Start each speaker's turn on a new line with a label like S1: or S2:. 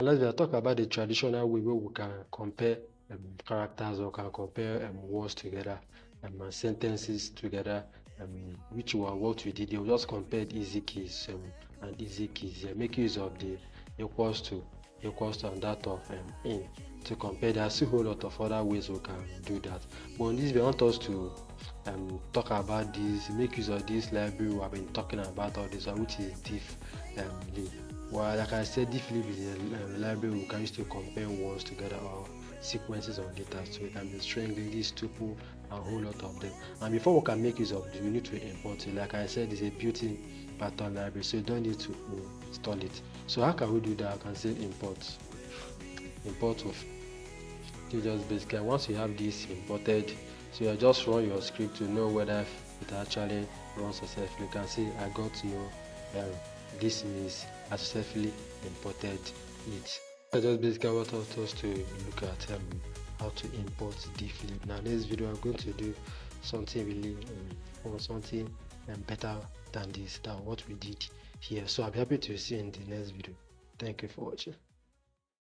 S1: Let's talk about the traditional way where we can compare characters or can compare words together and sentences together, which were what we did. We'll just compare easy keys and easy keys. Make use of the equals to and that of in to compare. There's a whole lot of other ways we can do that. But on this, we want us to talk about this, make use of this library we have been talking about all this, which is difflib. Well, like I said, difflib is a library we can use to compare words together or sequences of data. So it can be string, list, tuple, and a whole lot of them. And before we can make use of it, we need to import it. Like I said, it's a built-in pattern library, so you don't need to install it. So how can we do that? I can say import of. You just basically, once you have this imported, so you just run your script to know whether it actually runs successfully. You can see I got to know this means I successfully imported it. I just basically want us to look at how to import difflib. Now, in this video, I'm going to do something really or something better than what we did here. So I'll be happy to see you in the next video. Thank you for watching.